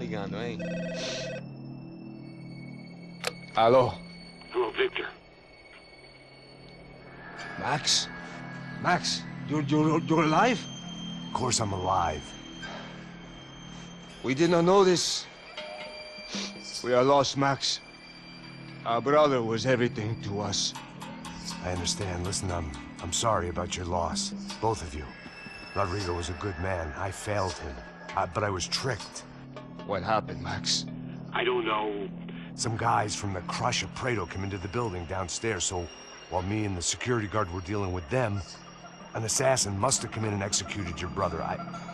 ligando, hein? Alô? Hello, Victor. Max? Max, you're alive? Of course I'm alive. We did not know this. We are lost, Max. Our brother was everything to us. I understand. Listen, I'm sorry about your loss. Both of you. Rodrigo was a good man. I failed him. But I was tricked. What happened, Max? I don't know. Some guys from the Crush of Prado came into the building downstairs, so while me and the security guard were dealing with them, an assassin must have come in and executed your brother.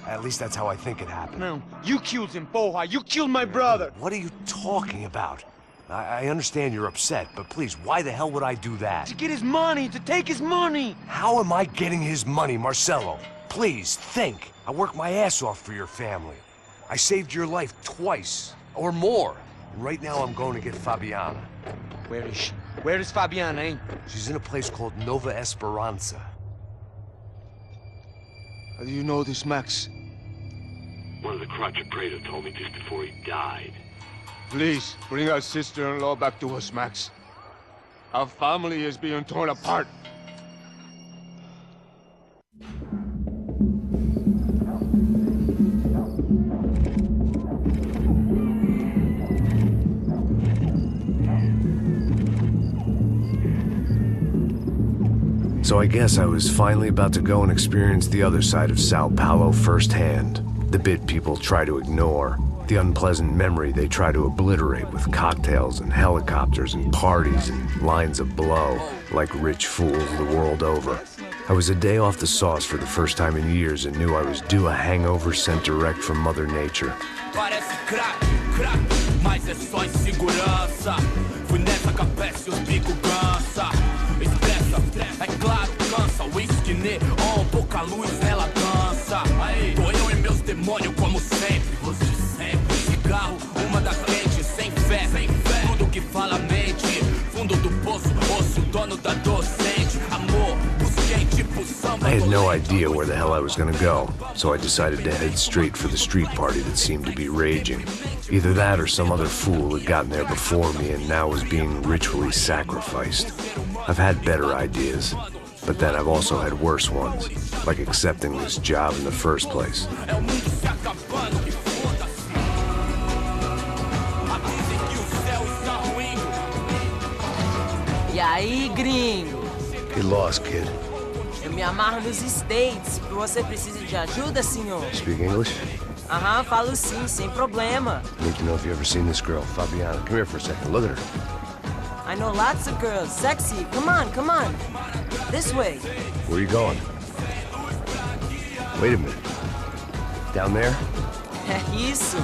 At least that's how I think it happened. No, you killed him, porra. You killed my brother. What are you talking about? I understand you're upset, but please, why the hell would I do that? To get his money, to take his money. How am I getting his money, Marcelo? Please, think. I worked my ass off for your family. I saved your life twice, or more. And right now I'm going to get Fabiana. Where is she? Where is Fabiana, eh? She's in a place called Nova Esperanza. How do you know this, Max? One of the Crotch of Prado told me just before he died. Please, bring our sister-in-law back to us, Max. Our family is being torn apart. So I guess I was finally about to go and experience the other side of Sao Paulo firsthand. The bit people try to ignore. The unpleasant memory they try to obliterate with cocktails and helicopters and parties and lines of blow, like rich fools the world over. I was a day off the sauce for the first time in years and knew I was due a hangover sent direct from Mother Nature. Parece crack, crack, mas é só insegurança. Fui nessa capeste, os bico cansa. Estressa, é claro, cansa. Whisky neon, pouca luz, ela dança. Tô eu e meus demônios como sempre. Você sempre. Cigarro, uma das lentes, sem fé. Tudo que fala mente. Fundo do poço, osso, dono da docente. Amor, busquei tipo samba. I had no idea where the hell I was gonna go, so I decided to head straight for the street party that seemed to be raging. Either that or some other fool had gotten there before me and now was being ritually sacrificed. I've had better ideas, but then I've also had worse ones, like accepting this job in the first place. E aí, gringo? Get lost, kid. Eu me amarro nos States. Você precisa de ajuda, senhor? Speak English? Aham, falo sim, sem problema. Need to know if you've ever seen this girl, Fabiana. Come here for a second. Look at her. I know lots of girls. Sexy. Come on, come on. This way. Where are you going? Wait a minute. Down there? É isso.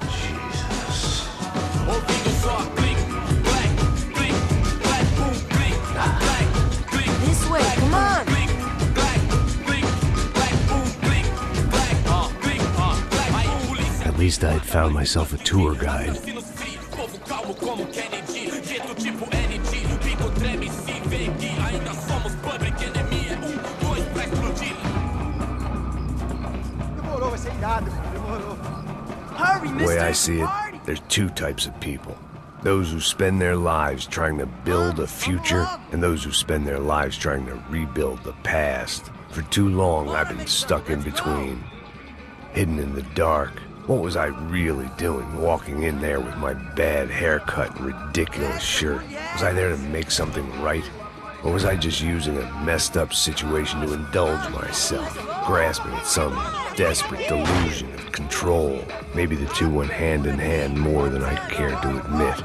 Jesus. This way, come on. At least I had found myself a tour guide. The way I see it, there's two types of people. Those who spend their lives trying to build a future, and those who spend their lives trying to rebuild the past. For too long, I've been stuck in between. Hidden in the dark. What was I really doing, walking in there with my bad haircut and ridiculous shirt? Was I there to make something right? Or was I just using a messed up situation to indulge myself, grasping at some desperate delusion of control? Maybe the two went hand in hand more than I cared to admit.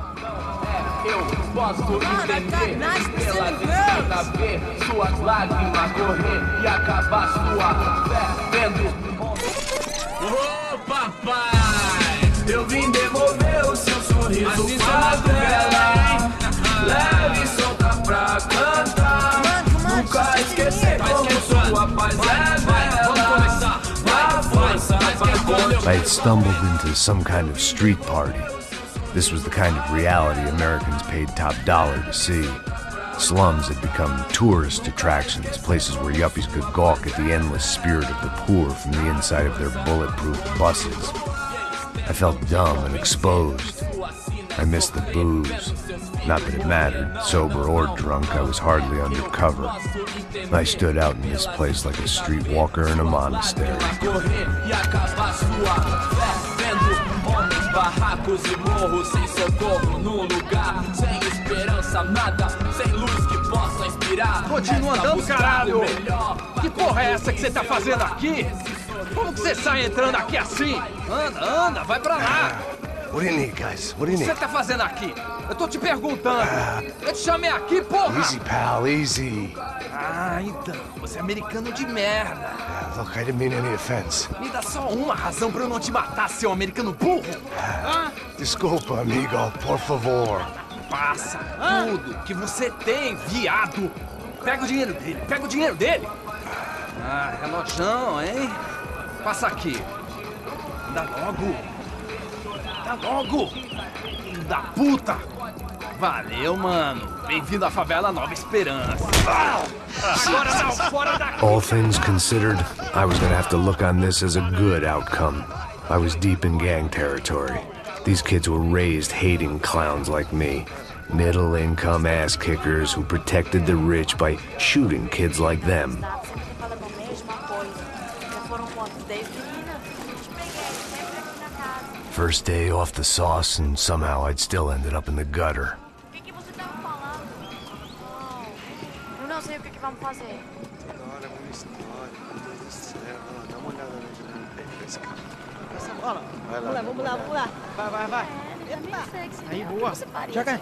Posso entender pelas esquinas ver suas lágrimas correr e acabar sua fé vendo. Ô papai, eu vim devolver o seu sorriso favela. Leve e solta pra cantar. Nunca esquecer como sua paz é bela. Na força I had stumbled into some kind of street party. This was the kind of reality Americans paid top dollar to see. Slums had become tourist attractions, places where yuppies could gawk at the endless spirit of the poor from the inside of their bulletproof buses. I felt dumb and exposed. I missed the booze. Not that it mattered. Sober or drunk, I was hardly undercover. I stood out in this place like a streetwalker in a monastery. Continua andando, caralho! Que porra é essa que você tá fazendo aqui? Como que você sai entrando aqui assim? Anda, vai pra lá! What do you need, guys? What do O you que need? você tá fazendo aqui? Eu tô te perguntando. Eu te chamei aqui, porra! Easy, pal, easy. Ah, então, você é americano de merda. Look, I didn't mean any offense. Me dá só uma razão pra eu não te matar, seu americano burro. Desculpa, amigo, por favor. Passa tudo que você tem, viado. Pega o dinheiro dele, Ah, relojão, hein? Passa aqui. Dá logo. Filho da puta. Valeu, mano. Bem-vindo à favela Nova Esperança. Agora não, fora daqui. All things considered, I was gonna have to look on this as a good outcome. I was deep in gang territory. These kids were raised hating clowns like me. Middle-income ass-kickers who protected the rich by shooting kids like them. First day off the sauce, and somehow I'd still ended up in the gutter. Eu não sei o que vamos fazer. Agora, uma história, meu Deus do céu. Dá uma olhada onde ele esse cara. Essa bola. Vai lá. Vamos lá. Vai. Aí, boa. Joga.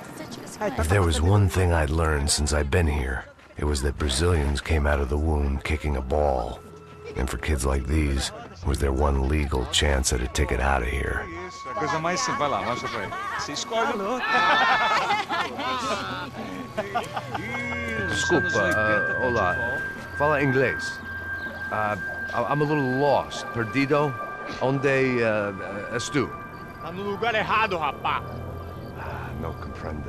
If there was one thing I'd learned since I'd been here, it was that Brazilians came out of the womb kicking a ball. And for kids like these, was their one legal chance at a ticket out of here. Isso, é a coisa mais simples. Vai lá, mostra pra ele. Você escolhe. Desculpa, olá. Fala inglês. I'm a little lost. Perdido? Onde estou? Tá no lugar errado, rapá. No comprende.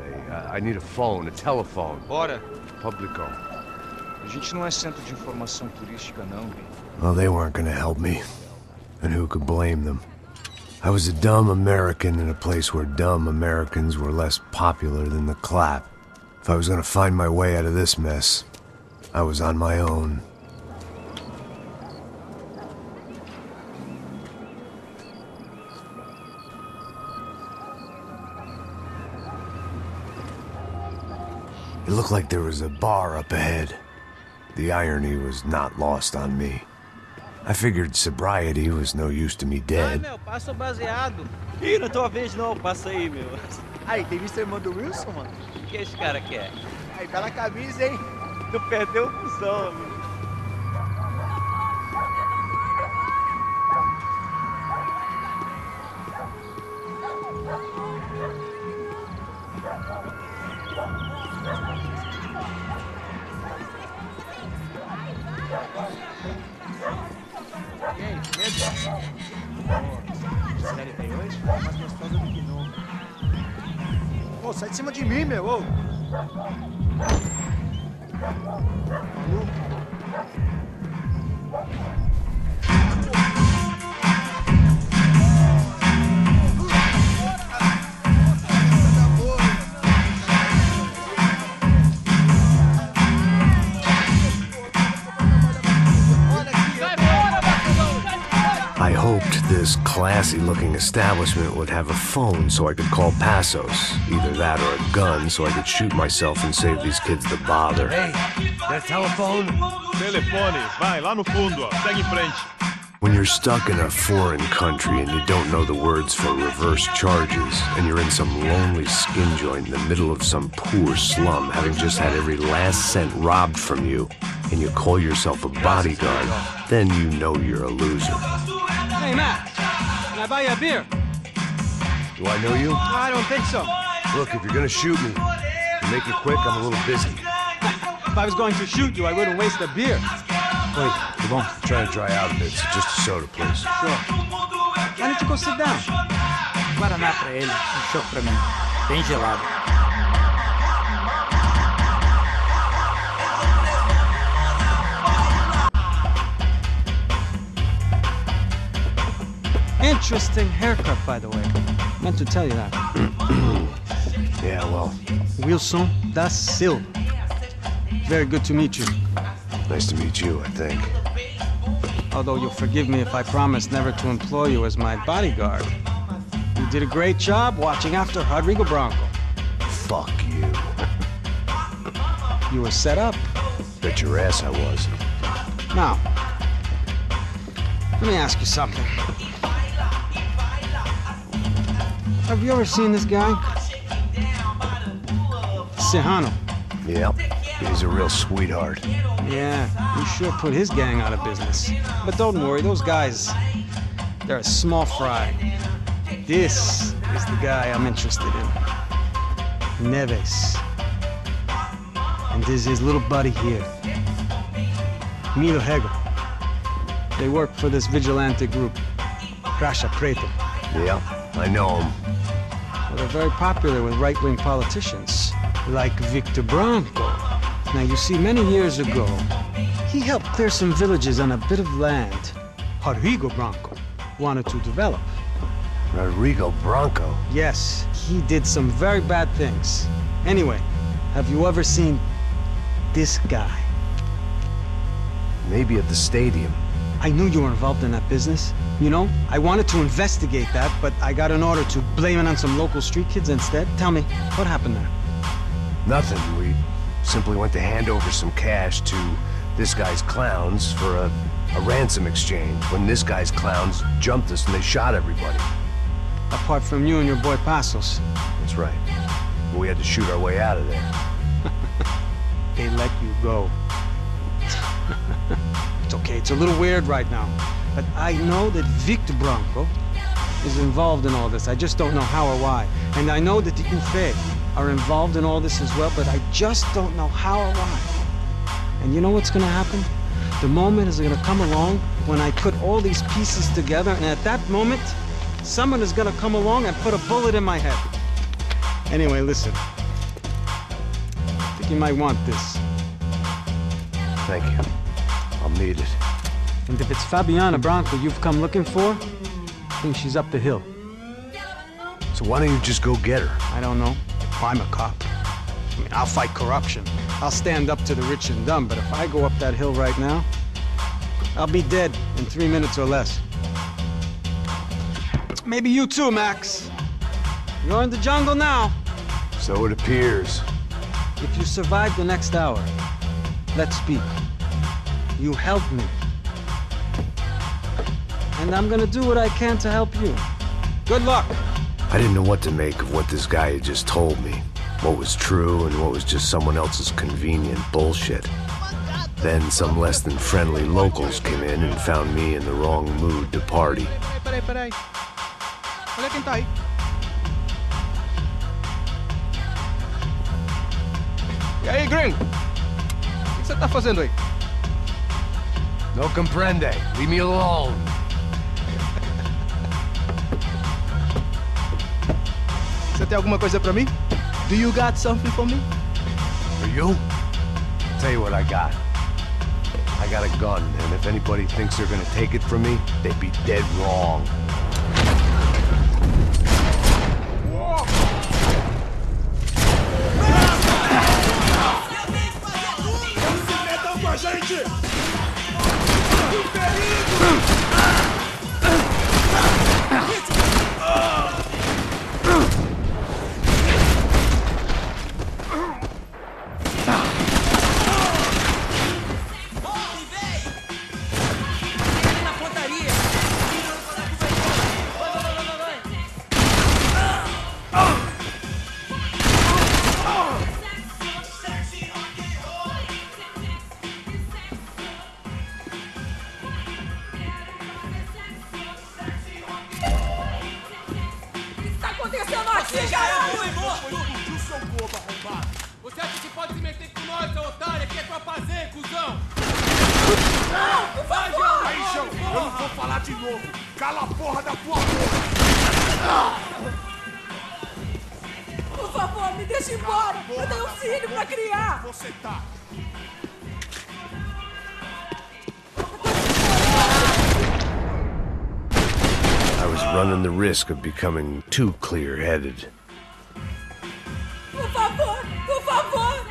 I need a phone, a telephone. Bora. Publico. A gente não é centro de informação turística, não. Well, they weren't gonna help me. And who could blame them? I was a dumb American in a place where dumb Americans were less popular than the clap. If I was gonna find my way out of this mess, I was on my own. It looked like there was a bar up ahead. The irony was not lost on me. I figured sobriety was no use to me dead. Meu, passa o baseado. Ih, não é tua vez não, passa aí, meu. Aí, tem visto a irmã do Wilson, mano? O que esse cara quer? Aí, tá na camisa, hein? Tu perdeu o cuzão, amigo. Ô, sai de cima de mim, meu, ô! I hoped this classy-looking establishment would have a phone so I could call Passos. Either that or a gun so I could shoot myself and save these kids the bother. Hey, that telephone? Telefone, vai lá no fundo, ó. Segue em frente. When you're stuck in a foreign country and you don't know the words for reverse charges, and you're in some lonely skin joint in the middle of some poor slum, having just had every last cent robbed from you, and you call yourself a bodyguard, then you know you're a loser. Hey, Matt. Can I buy you a beer? Do I know you? I don't think so. Look, if you're gonna shoot me, make it quick, I'm a little busy. If I was going to shoot you, I wouldn't waste a beer. Wait, come on. I'm trying to dry out a bit, so just a soda, please. Sure. Why don't you go sit down? Guaraná pra ele, chopp pra mim. Bem gelado. Interesting haircut, by the way. Meant to tell you that. Yeah, well... Wilson da Silva. Very good to meet you. Nice to meet you, I think. Although you'll forgive me if I promise never to employ you as my bodyguard. You did a great job watching after Rodrigo Branco. Fuck you. You were set up. Bet your ass I was. Now, let me ask you something. Have you ever seen this guy? Serrano. Yep. He's a real sweetheart. Yeah, you sure put his gang out of business. But don't worry, those guys, they're a small fry. This is the guy I'm interested in. Neves. And this is his little buddy here. Milo Hegel. They work for this vigilante group, Crasha Preto. Yeah, I know him. Well, they're very popular with right-wing politicians, like Victor Branco. Now, you see, many years ago, he helped clear some villages on a bit of land Rodrigo Branco wanted to develop. Rodrigo Branco? Yes, he did some very bad things. Anyway, have you ever seen this guy? Maybe at the stadium. I knew you were involved in that business. You know, I wanted to investigate that, but I got an order to blame it on some local street kids instead. Tell me, what happened there? Nothing. We simply went to hand over some cash to this guy's clowns for a ransom exchange when this guy's clowns jumped us and they shot everybody. Apart from you and your boy Passos. That's right. We had to shoot our way out of there. They let you go. It's okay, it's a little weird right now. But I know that Victor Branco is involved in all this. I just don't know how or why. And I know that the UFE are involved in all this as well, but I just don't know how or why. And you know what's gonna happen? The moment is gonna come along when I put all these pieces together, and at that moment, someone is gonna come along and put a bullet in my head. Anyway, listen. I think you might want this. Thank you. I'll need it. And if it's Fabiana Branco you've come looking for, I think she's up the hill. So why don't you just go get her? I don't know. I'm a cop. I mean, I'll fight corruption. I'll stand up to the rich and dumb, but if I go up that hill right now, I'll be dead in 3 minutes or less. Maybe you too, Max. You're in the jungle now. So it appears. If you survive the next hour, let's speak. You help me. And I'm gonna do what I can to help you. Good luck. I didn't know what to make of what this guy had just told me. What was true and what was just someone else's convenient bullshit. Then some less than friendly locals came in and found me in the wrong mood to party. Peraí. Olha quem tá aí. E aí, gringo? O que você tá fazendo aí? No comprende. Leave me alone. Você tem alguma coisa pra mim? Do you got something for me? For you? I'll tell you what I got. I got a gun, and if anybody thinks they're gonna take it from me, they'd be dead wrong. Você já é um morto! Explodiu seu corpo, arrombado! Você acha que pode se meter com nós, seu otário? Aqui é tua fazenda, cuzão! Não! Vai, João! Aí, João, eu não vou falar de novo! Cala a porra da tua boca! Por favor, me deixe embora! Eu tenho um filho pra criar! Você tá! I was running the risk of becoming too clear-headed. Por favor, por favor!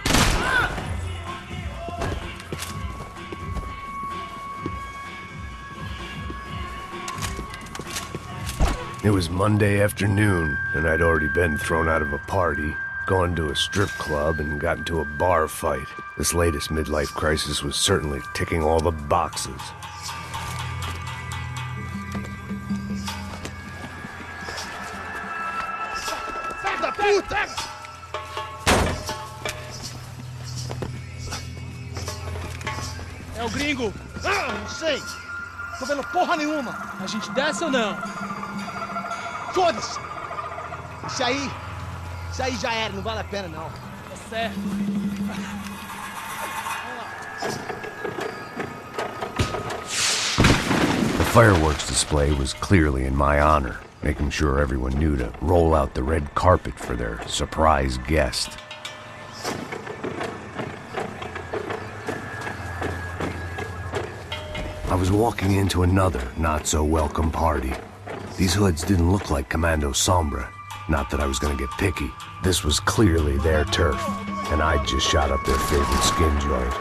It was Monday afternoon, and I'd already been thrown out of a party, gone to a strip club, and got into a bar fight. This latest midlife crisis was certainly ticking all the boxes. Filho da puta! É o gringo. Ah, não sei. Tô vendo porra nenhuma. A gente desce ou não? Foda-se! Isso aí já era, não vale a pena não. Tá certo. The fireworks display was clearly in my honor, making sure everyone knew to roll out the red carpet for their surprise guest. I was walking into another not-so-welcome party. These hoods didn't look like Commando Sombra. Not that I was gonna get picky. This was clearly their turf, and I'd just shot up their favorite skin joint.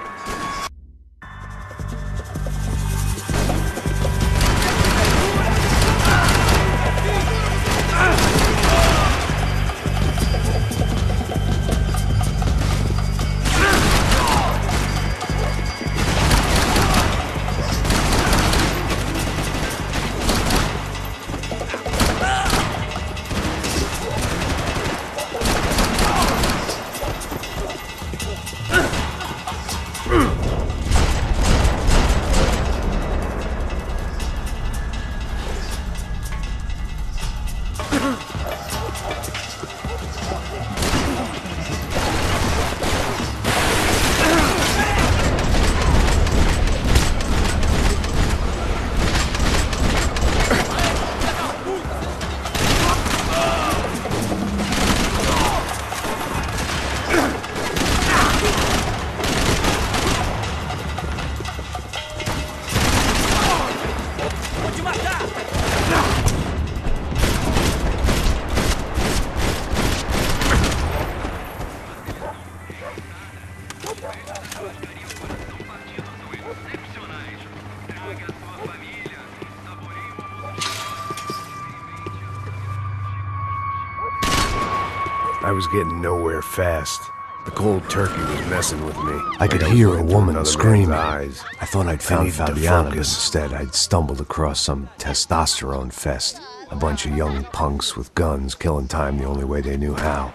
I was getting nowhere fast. The cold turkey was messing with me. I could hear a woman screaming. I thought I'd found Fabiana, but instead I'd stumbled across some testosterone fest. A bunch of young punks with guns killing time the only way they knew how.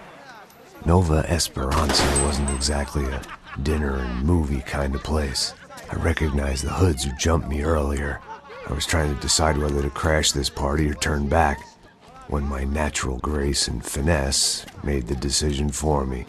Nova Esperanza wasn't exactly a dinner and movie kind of place. I recognized the hoods who jumped me earlier. I was trying to decide whether to crash this party or turn back, when my natural grace and finesse made the decision for me.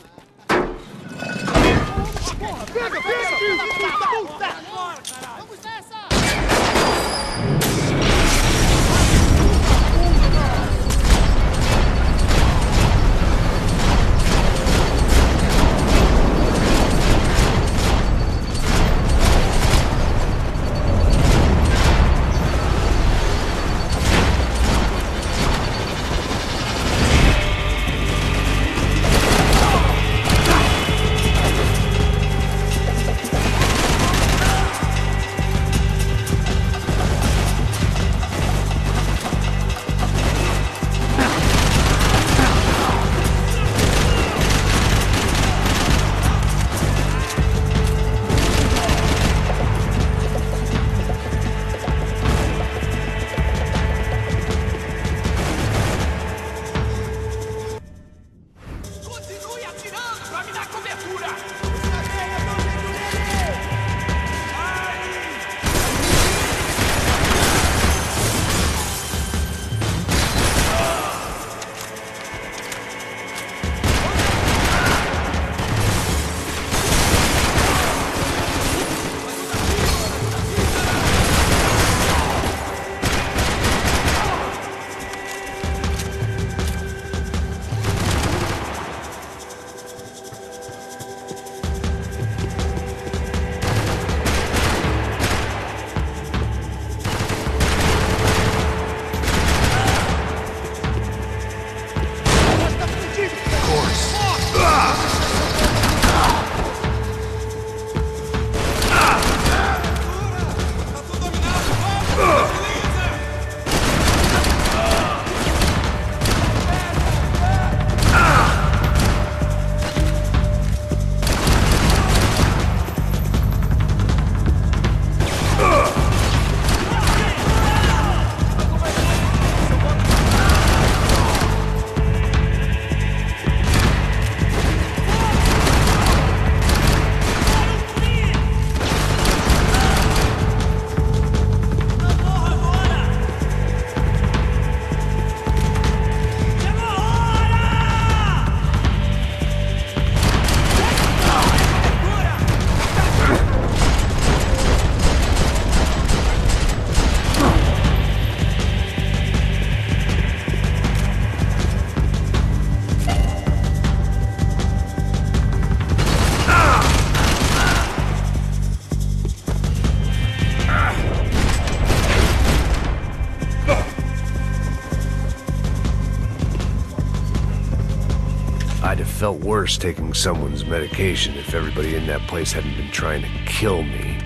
felt worse taking someone's medication if everybody in that place hadn't been trying to kill me.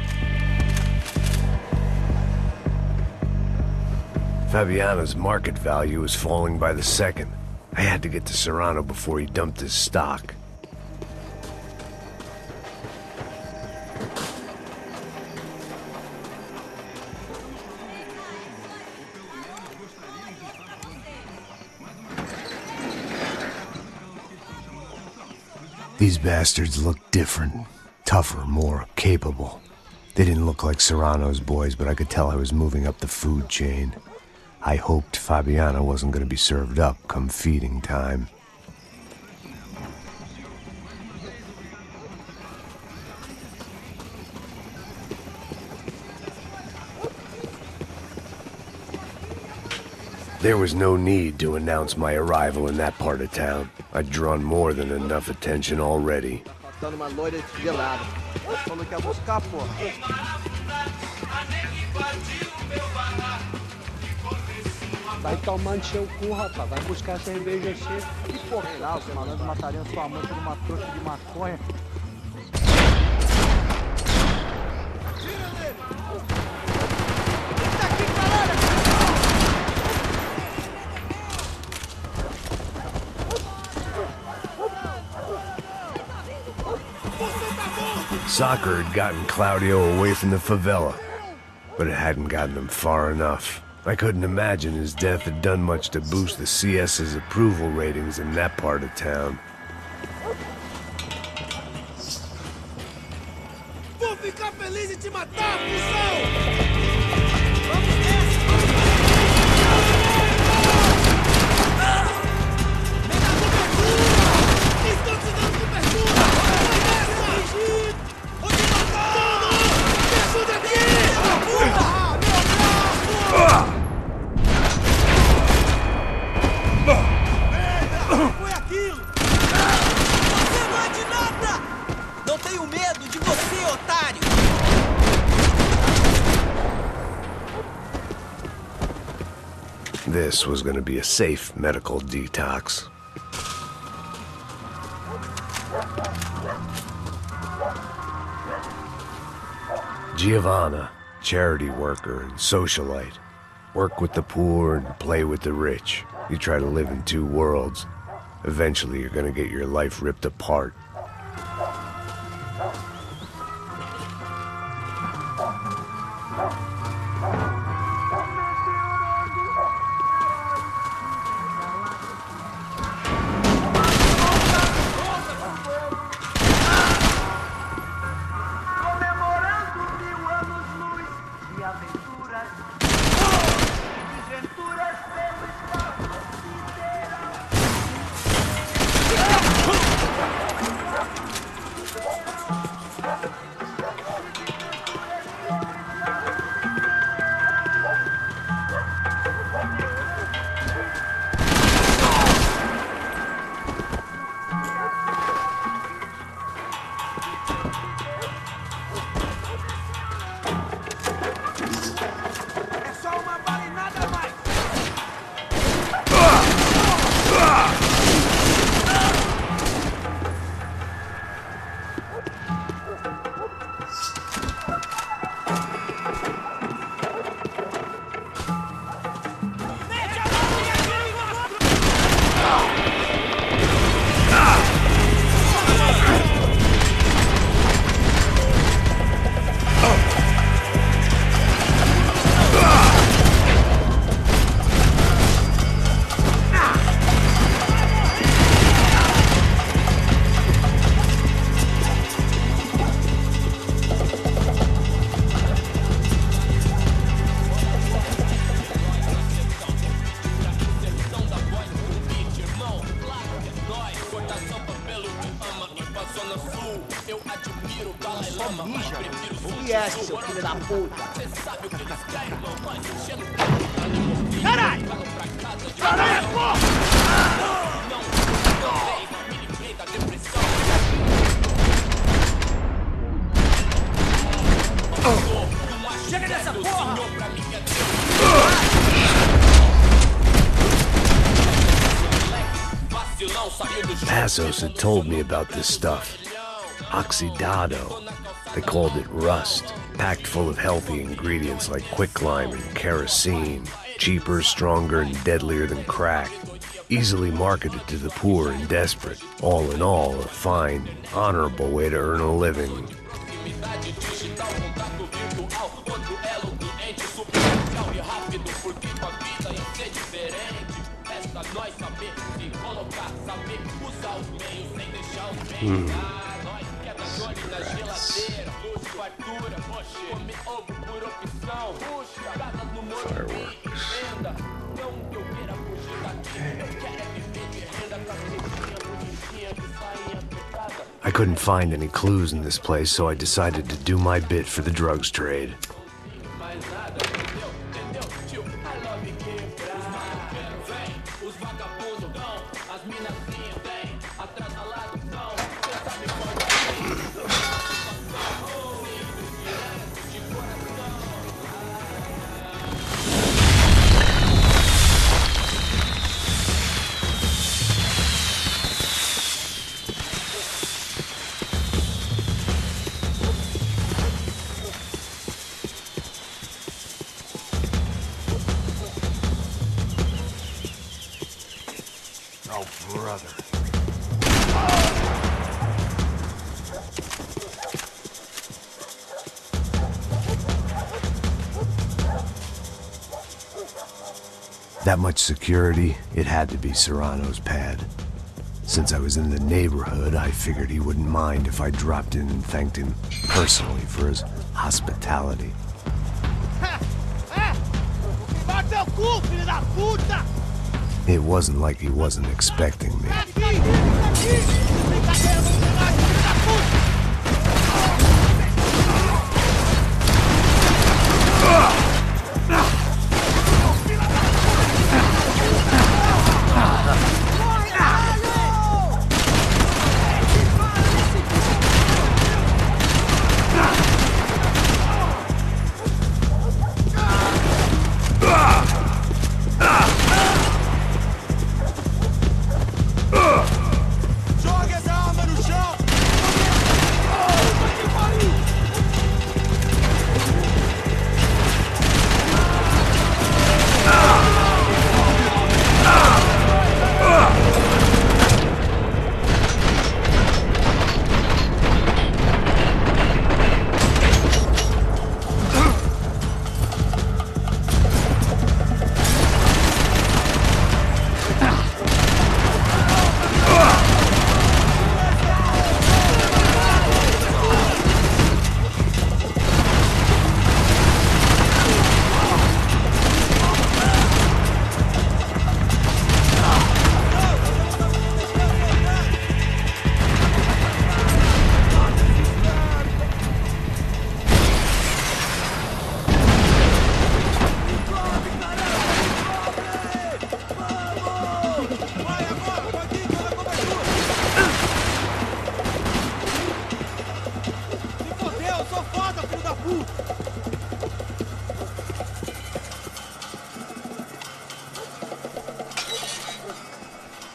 Fabiana's market value was falling by the second. I had to get to Serrano before he dumped his stock. These bastards looked different, tougher, more capable. They didn't look like Serrano's boys, but I could tell I was moving up the food chain. I hoped Fabiana wasn't going to be served up come feeding time. There was no need to announce my arrival in that part of town. I'd drawn more than enough attention already. Faltando uma loira gelada. Falou que ia buscar, pô. Vai tomando seu cu, rapaz. Vai buscar cerveja cedo. Que porra, lá, os malandros matariam sua mãe por uma trouxa de maconha. Soccer had gotten Claudio away from the favela, but it hadn't gotten him far enough. I couldn't imagine his death had done much to boost the CS's approval ratings in that part of town. Vou ficar feliz em te matar, cuzão! This was going to be a safe medical detox. Giovanna, charity worker and socialite. Work with the poor and play with the rich. You try to live in two worlds. Eventually you're going to get your life ripped apart. Seu filho da puta! Caralho! Caralho, porra! Chega dessa porra! Vacilão, saiu Passos had told me about this stuff. Oxidado. They called it rust, packed full of healthy ingredients like quicklime and kerosene, cheaper, stronger, and deadlier than crack. Easily marketed to the poor and desperate. All in all, a fine, honorable way to earn a living. I couldn't find any clues in this place, so I decided to do my bit for the drugs trade. That much security, it had to be Serrano's pad. Since I was in the neighborhood, I figured he wouldn't mind if I dropped in and thanked him personally for his hospitality. It wasn't like he wasn't expecting me.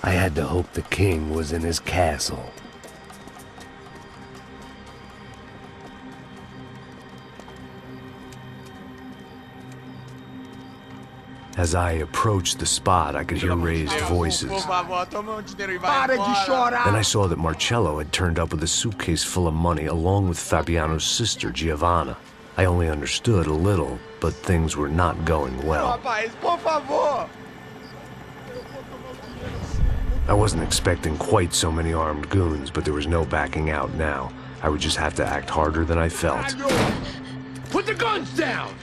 I had to hope the king was in his castle. As I approached the spot, I could hear raised voices. Then I saw that Marcello had turned up with a suitcase full of money along with Fabiano's sister, Giovanna. I only understood a little, but things were not going well. I wasn't expecting quite so many armed goons, but there was no backing out now. I would just have to act harder than I felt. Put the guns down!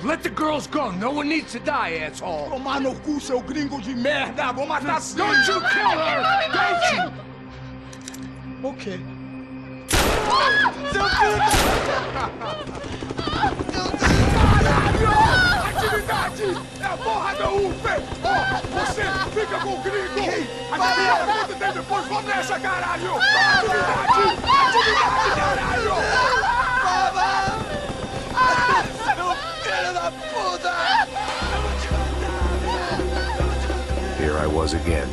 Let the girls go. No one needs to die, asshole. Tomar no cu, seu gringo de merda. Vou matar. Don't you kill her! Don't you? Okay. Seu filho Caralho! Atividade! É a porra da UF! Ó, você fica com o gringo! Adivinha quanto tem depois? Vamos nessa, caralho! Atividade! Atividade, caralho! Seu filho da puta! Here I was again,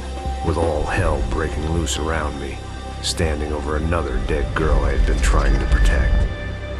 with all hell breaking loose around me, standing over another dead girl I had been trying to protect.